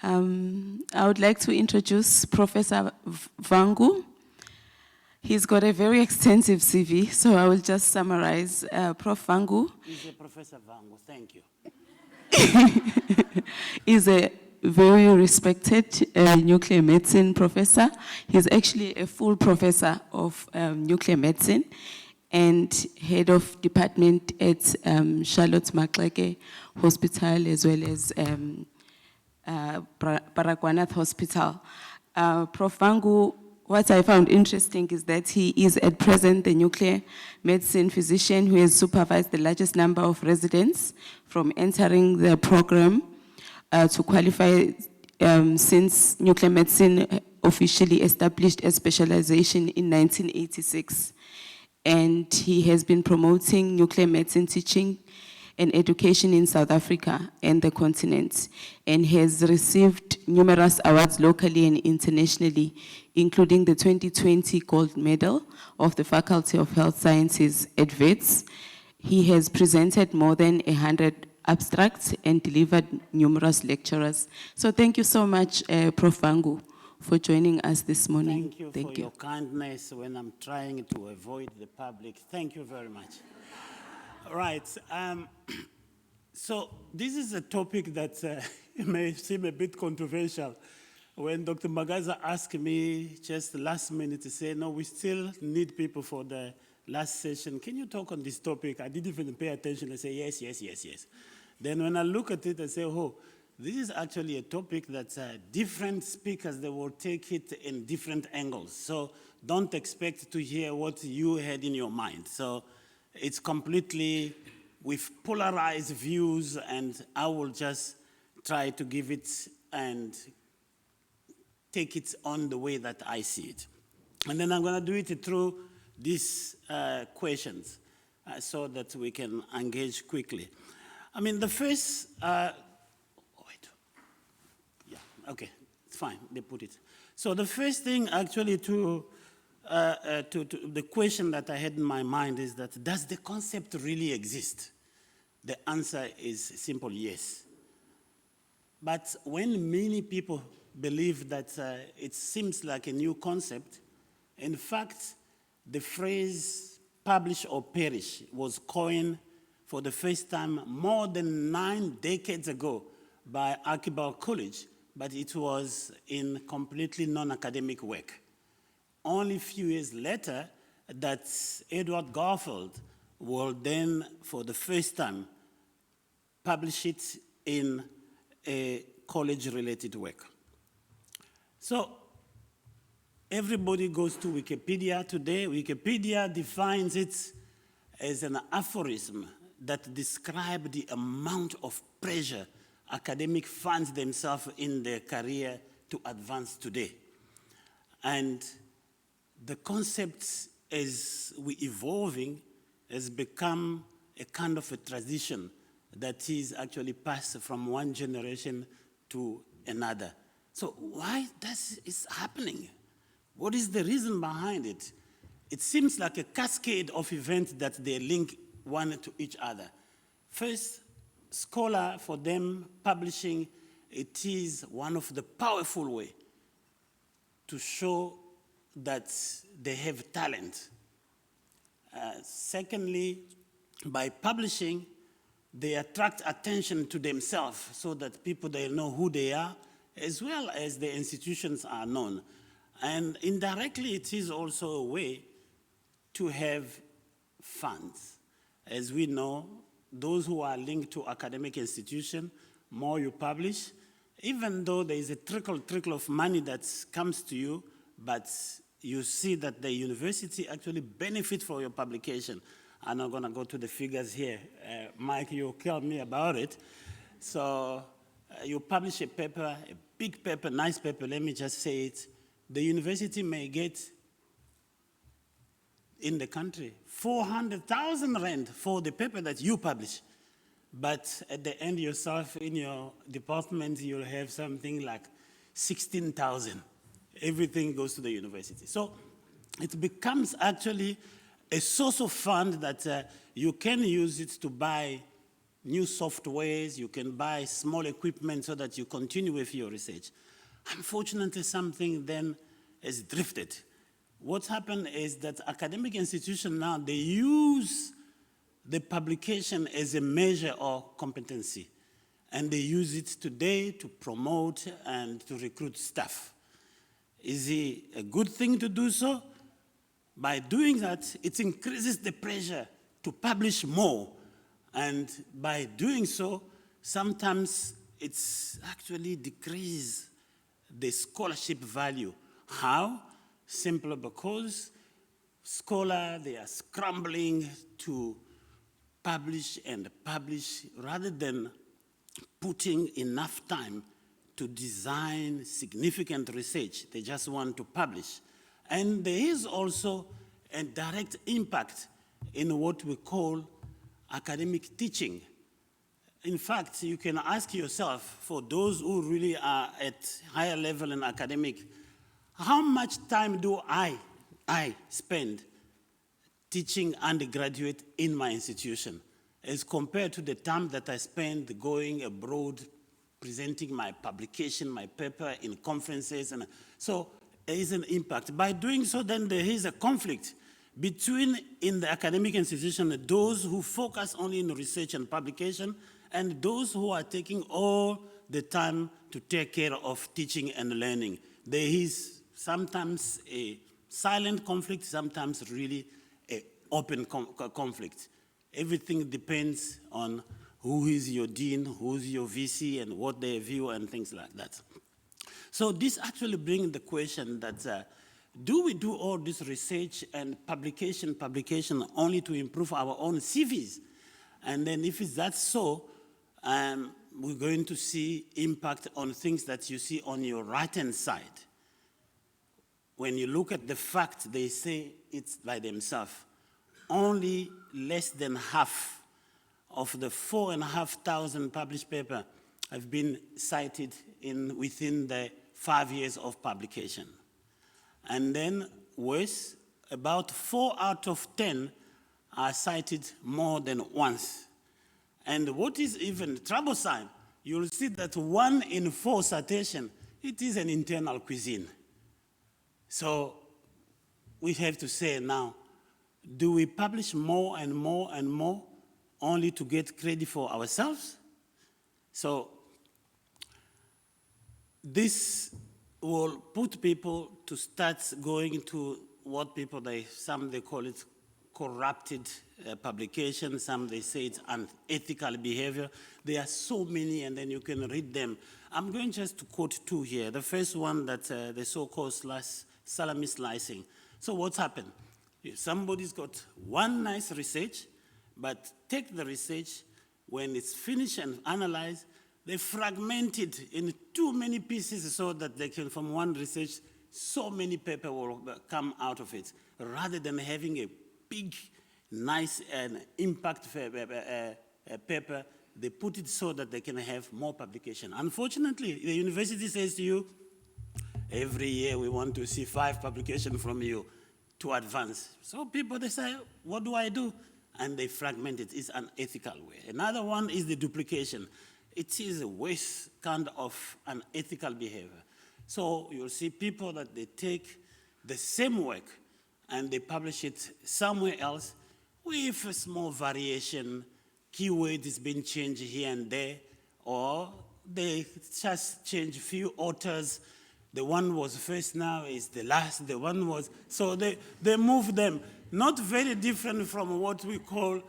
I would like to introduce Professor Vangu. He's got a very extensive CV, so I will just summarize. Prof. Vangu. He's a Professor Vangu, thank you. Is a very respected nuclear medicine professor. He's actually a full professor of nuclear medicine and head of department at Charlotte Maxeke Hospital, as well as Baragwanath Hospital. Prof. Vangu, what I found interesting is that he is at present the nuclear medicine physician who has supervised the largest number of residents from entering the program to qualify since nuclear medicine officially established a specialization in 1986. And he has been promoting nuclear medicine teaching and education in South Africa and the continent, and has received numerous awards locally and internationally, including the 2020 Gold Medal of the Faculty of Health Sciences at WITS. He has presented more than 100 abstracts and delivered numerous lectures. So thank you so much, Prof. Vangu, for joining us this morning. Thank you for your kindness when I'm trying to avoid the public. Thank you very much. Right. So this is a topic that may seem a bit controversial. When Dr. Magaza asked me just last minute to say, no, we still need people for the last session. Can you talk on this topic? I didn't even pay attention. I say, yes, yes, yes, yes. Then when I look at it, I say, oh, this is actually a topic that different speakers, they will take it in different angles. So don't expect to hear what you had in your mind. So it's completely with polarized views, and I will just try to give it and take it on the way that I see it. And then I'm going to do it through these questions so that we can engage quickly. I mean, the first, okay, it's fine, they put it. So the first thing actually to the question that I had in my mind is that, does the concept really exist? The answer is simple, yes. But when many people believe that it seems like a new concept, in fact, the phrase publish or perish was coined for the first time more than 9 decades ago by Archibald Coolidge, but it was in completely non-academic work. Only a few years later, that Edward Garfield will then, for the first time, publish it in a college-related work. So everybody goes to Wikipedia today. Wikipedia defines it as an aphorism that describes the amount of pressure academics find themselves in their career to advance today. And the concept, as we're evolving, has become a kind of a tradition that is actually passed from one generation to another. So why this is happening? What is the reason behind it? It seems like a cascade of events that they link one to each other. First, scholar, for them, publishing, it is one of the powerful ways to show that they have talent. Secondly, by publishing, they attract attention to themselves so that people, they know who they are, as well as the institutions are known. And indirectly, it is also a way to have funds. As we know, those who are linked to academic institutions, more you publish, even though there is a trickle of money that comes to you, but you see that the university actually benefits from your publication. I'm not going to go to the figures here. Mike, you'll tell me about it. So you publish a paper, a big paper, nice paper, let me just say it. The university may get, in the country, 400,000 rand for the paper that you publish. But at the end yourself, in your department, you'll have something like 16,000. Everything goes to the university. So it becomes actually a source of fund that you can use it to buy new softwares, you can buy small equipment so that you continue with your research. Unfortunately, something then has drifted. What's happened is that academic institutions now, they use the publication as a measure of competency. And they use it today to promote and to recruit staff. Is it a good thing to do so? By doing that, it increases the pressure to publish more. And by doing so, sometimes it's actually decrease the scholarship value. How? Simply because scholars, they are scrambling to publish and publish rather than putting enough time to design significant research. They just want to publish. And there is also a direct impact in what we call academic teaching. In fact, you can ask yourself, for those who really are at higher level in academic, how much time do I spend teaching undergraduate in my institution as compared to the time that I spend going abroad, presenting my publication, my paper in conferences. And so there is an impact. By doing so, then there is a conflict between, in the academic institution, those who focus only in research and publication and those who are taking all the time to take care of teaching and learning. There is sometimes a silent conflict, sometimes really an open conflict. Everything depends on who is your dean, who's your VC, and what they view, and things like that. So this actually brings the question that, do we do all this research and publication only to improve our own CVs? And then if that's so, we're going to see impact on things that you see on your right-hand side. When you look at the facts, they say it's by themselves. Only less than half of the 4,500 published papers have been cited within the 5 years of publication. And then worse, about 4 out of 10 are cited more than once. And what is even troublesome, you'll see that 1 in 4 citations, it is an internal cuisine. So we have to say now, do we publish more and more and more only to get credit for ourselves? So this will put people to start going into what people, some they call it corrupted publication, some they say it's unethical behavior. There are so many, and then you can read them. I'm going just to quote 2 here. The first one, that the so-called salami slicing. So what's happened? If somebody's got one nice research, but take the research, when it's finished and analyzed, they fragment it in too many pieces so that they can, from one research, so many papers will come out of it, rather than having a big, nice and impact paper. They put it so that they can have more publication. Unfortunately, the university says to you, every year we want to see 5 publications from you to advance. So people, they say, what do I do? And they fragment it. It's an ethical way. Another one is the duplication. It is a waste kind of unethical behavior. So you'll see people that they take the same work and they publish it somewhere else with a small variation, keyword is being changed here and there, or they just change a few authors. The one was first, now is the last, the one was, so they move them. Not very different from what we call,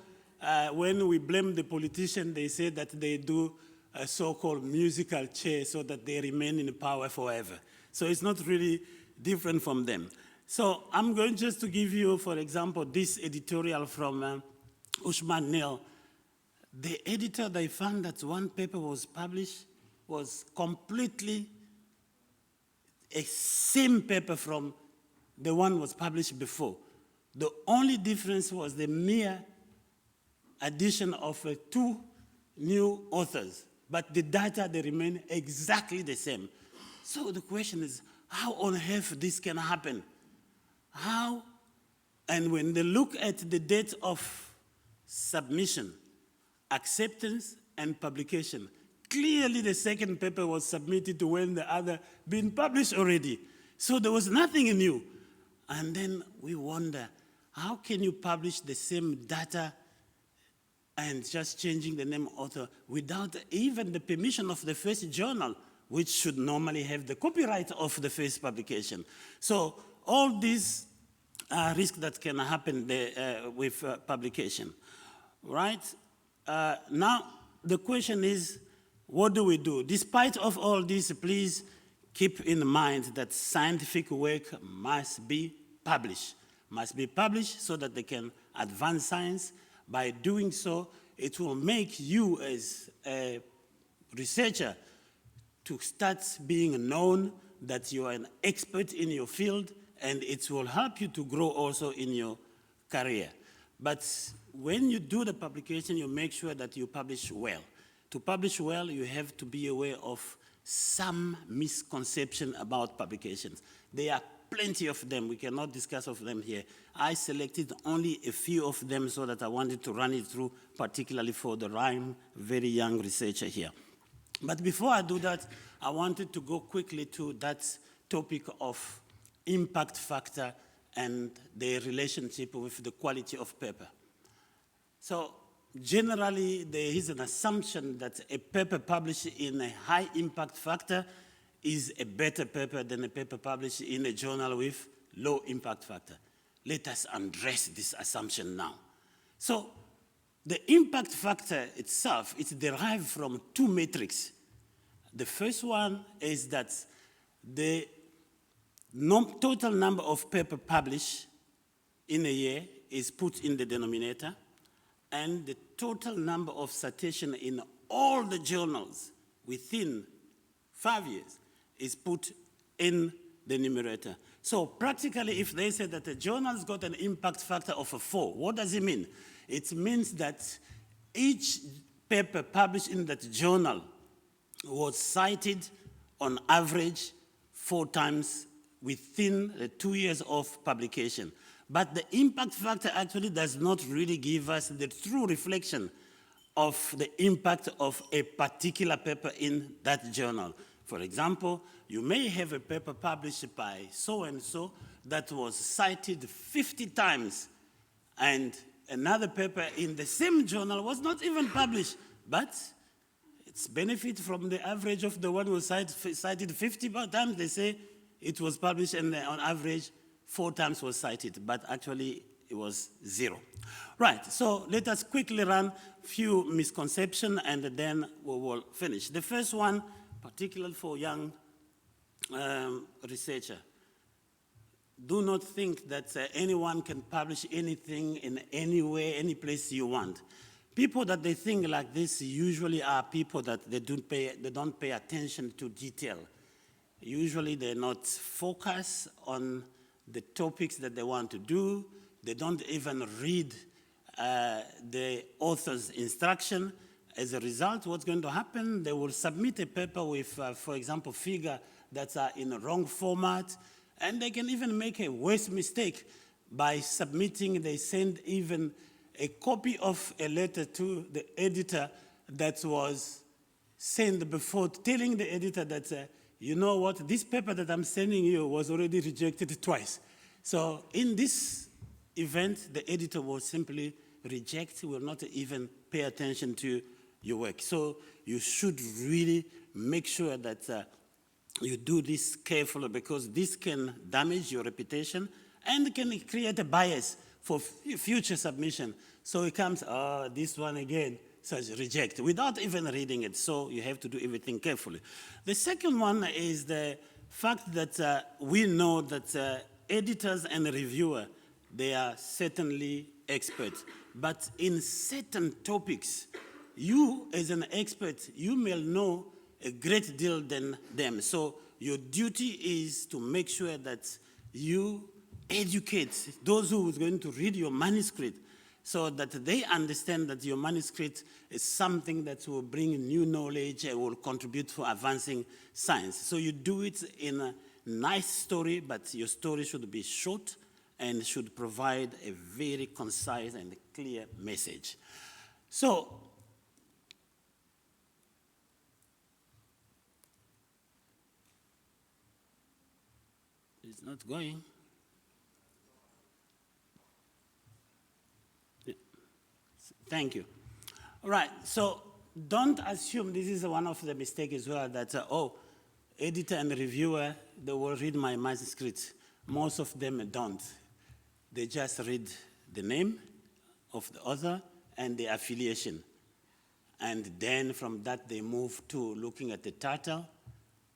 when we blame the politician, they say that they do a so-called musical chair so that they remain in power forever. So it's not really different from them. So I'm going just to give you, for example, this editorial from Usman Neil. The editor, they found that one paper was published, was completely a same paper from the one was published before. The only difference was the mere addition of 2 new authors, but the data, they remain exactly the same. So the question is, how on earth this can happen? How? And when they look at the date of submission acceptance, and publication. Clearly, the second paper was submitted to when the other been published already. So there was nothing new. And then we wonder, how can you publish the same data and just changing the name author without even the permission of the first journal, which should normally have the copyright of the first publication? So all these risks that can happen with publication, right? Now, the question is, what do we do? Despite of all this, please keep in mind that scientific work must be published. Must be published so that they can advance science. By doing so, it will make you as a researcher to start being known that you are an expert in your field, and it will help you to grow also in your career. But when you do the publication, you make sure that you publish well. To publish well, you have to be aware of some misconception about publications. There are plenty of them. We cannot discuss of them here. I selected only a few of them so that I wanted to run it through, particularly for the very young researcher here. But before I do that, I wanted to go quickly to that topic of impact factor and the relationship with the quality of paper. So generally, there is an assumption that a paper published in a high impact factor is a better paper than a paper published in a journal with low impact factor. Let us address this assumption now. So the impact factor itself is derived from two metrics. The first one is that the total number of paper published in a year is put in the denominator, and the total number of citations in all the journals within 5 years is put in the numerator. So practically, if they say that the journal's got an impact factor of 4, what does it mean? It means that each paper published in that journal was cited on average 4 times within the 2 years of publication. But the impact factor actually does not really give us the true reflection of the impact of a particular paper in that journal. For example, you may have a paper published by so-and-so that was cited 50 times, and another paper in the same journal was not even published, but it's benefit from the average of the one who was cited 50 times. They say it was published and on average 4 times was cited, but actually it was 0. Right, so let us quickly run a few misconceptions and then we will finish. The first one, particularly for young researcher, do not think that anyone can publish anything in any way, any place you want. People that they think like this usually are people that they don't pay attention to detail. Usually they're not focused on the topics that they want to do. They don't even read the author's instruction. As a result, what's going to happen, they will submit a paper with, for example, figures that are in a wrong format, and they can even make a worse mistake by submitting, they send even a copy of a letter to the editor that was sent before, telling the editor that, you know what, this paper that I'm sending you was already rejected twice. So in this event, the editor will simply reject, will not even pay attention to your work. So you should really make sure that you do this carefully, because this can damage your reputation and can create a bias for future submission. So it comes, this one again, says reject, without even reading it. So you have to do everything carefully. The second one is the fact that we know that editors and reviewers, they are certainly experts. But in certain topics, you as an expert, you may know a great deal than them. So your duty is to make sure that you educate those who are going to read your manuscript so that they understand that your manuscript is something that will bring new knowledge and will contribute for advancing science. So you do it in a nice story, but your story should be short and should provide a very concise and clear message. So It's not going. Yeah. Thank you. All right, so don't assume, this is one of the mistakes as well, that, editor and reviewer, they will read my manuscript. Most of them don't. They just read the name of the author and the affiliation. And then from that, they move to looking at the title,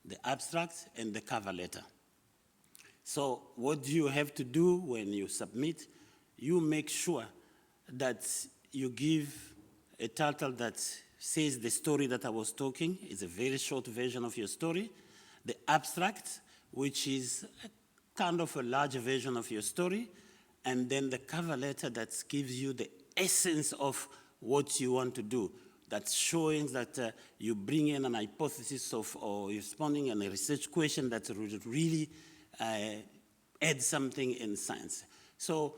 the abstract, and the cover letter. So what do you have to do when you submit? You make sure that you give a title that says the story that I was talking. It's a very short version of your story. The abstract, which is kind of a larger version of your story. And then the cover letter that gives you the essence of what you want to do. That's showing that you bring in an hypothesis of, or you're responding on a research question that would really add something in science. So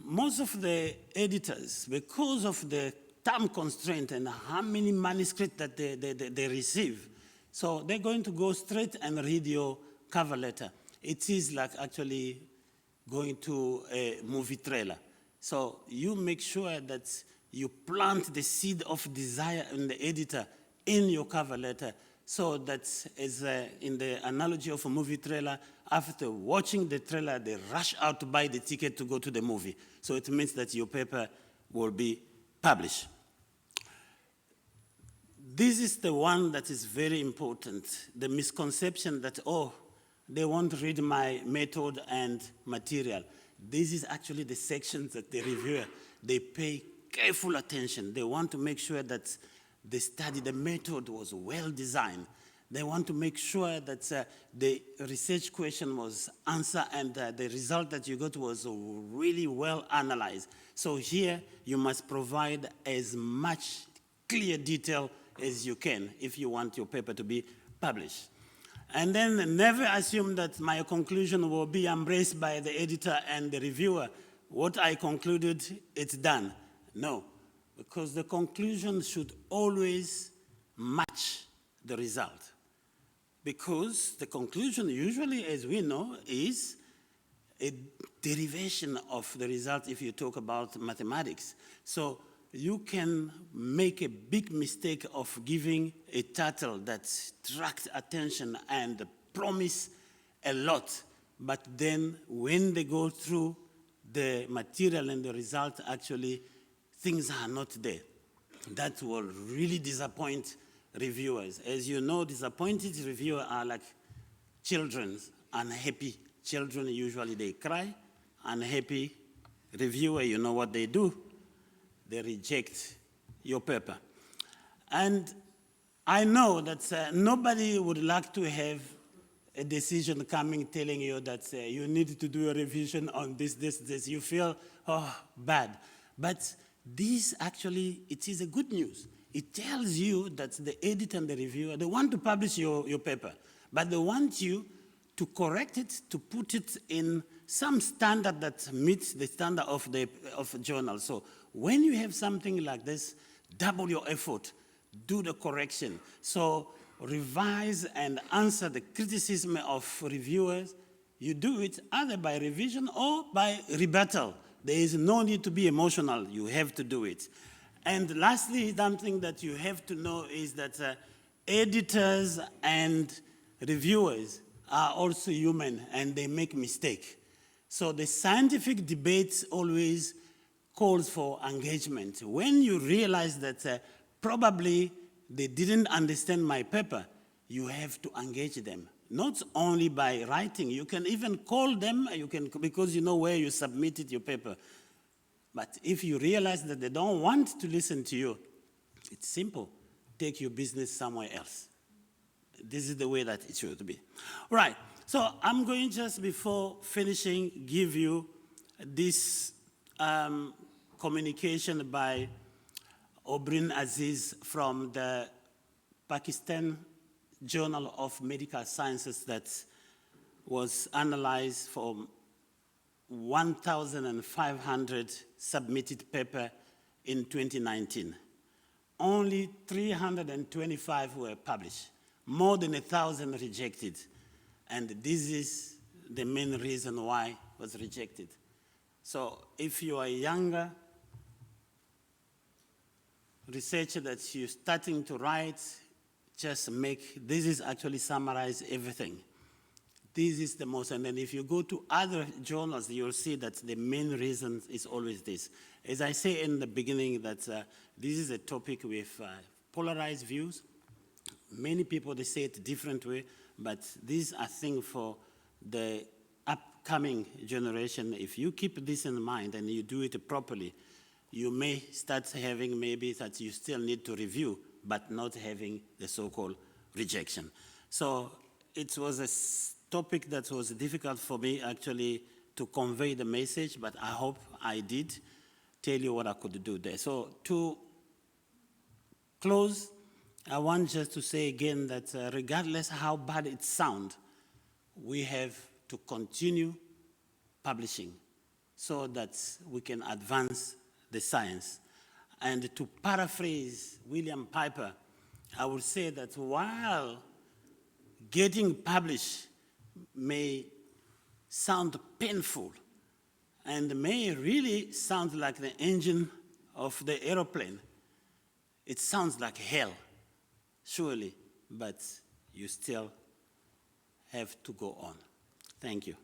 most of the editors, because of the time constraint and how many manuscripts that they receive, so they're going to go straight and read your cover letter. It is like actually going to a movie trailer. So you make sure that you plant the seed of desire in the editor in your cover letter, so that as in the analogy of a movie trailer, after watching the trailer, they rush out to buy the ticket to go to the movie. So it means that your paper will be published. This is the one that is very important, the misconception that, they won't read my method and material. This is actually the sections that the reviewer, they pay careful attention. They want to make sure that the study, the method was well designed. They want to make sure that the research question was answered and the result that you got was really well analyzed. So here you must provide as much clear detail as you can if you want your paper to be published. And then never assume that my conclusion will be embraced by the editor and the reviewer. What I concluded, it's done. No, because the conclusion should always match the result. Because the conclusion usually, as we know, is a derivation of the result if you talk about mathematics. So you can make a big mistake of giving a title that attracts attention and promise a lot, but then when they go through the material and the result, actually things are not there. That will really disappoint reviewers. As you know, disappointed reviewers are like children, unhappy children. Usually they cry. Unhappy reviewer, you know what they do? They reject your paper. And I know that nobody would like to have a decision coming telling you that you need to do a revision on this. You feel, bad. But this actually, it is a good news. It tells you that the editor and the reviewer, they want to publish your paper, but they want you to correct it, to put it in some standard that meets the standard of the journal. So when you have something like this, double your effort, do the correction. So revise and answer the criticism of reviewers. You do it either by revision or by rebuttal. There is no need to be emotional. You have to do it. And lastly, something that you have to know is that editors and reviewers are also human and they make mistakes. So the scientific debate always calls for engagement. When you realize that probably they didn't understand my paper, you have to engage them. Not only by writing, you can even call them, because you know where you submitted your paper. But if you realize that they don't want to listen to you, it's simple. Take your business somewhere else. This is the way that it should be. All right, so I'm going just before finishing give you this communication by Obrin Aziz from the Pakistan Journal of Medical Sciences that was analyzed for 1,500 submitted paper in 2019. Only 325 were published, more than 1,000 rejected. And this is the main reason why it was rejected. So if you are a younger researcher that you're starting to write, just this is actually summarize everything. This is the most, and then if you go to other journals, you'll see that the main reason is always this. As I say in the beginning, that this is a topic with polarized views. Many people, they say it a different way, but these are things for the upcoming generation. If you keep this in mind and you do it properly, you may start having maybe that you still need to review, but not having the so-called rejection. So it was a topic that was difficult for me actually to convey the message, but I hope I did tell you what I could do there. So to close, I want just to say again that regardless how bad it sounds, we have to continue publishing so that we can advance the science. And to paraphrase William Piper, I would say that while getting published may sound painful and may really sound like the engine of the aeroplane, it sounds like hell, surely, but you still have to go on. Thank you.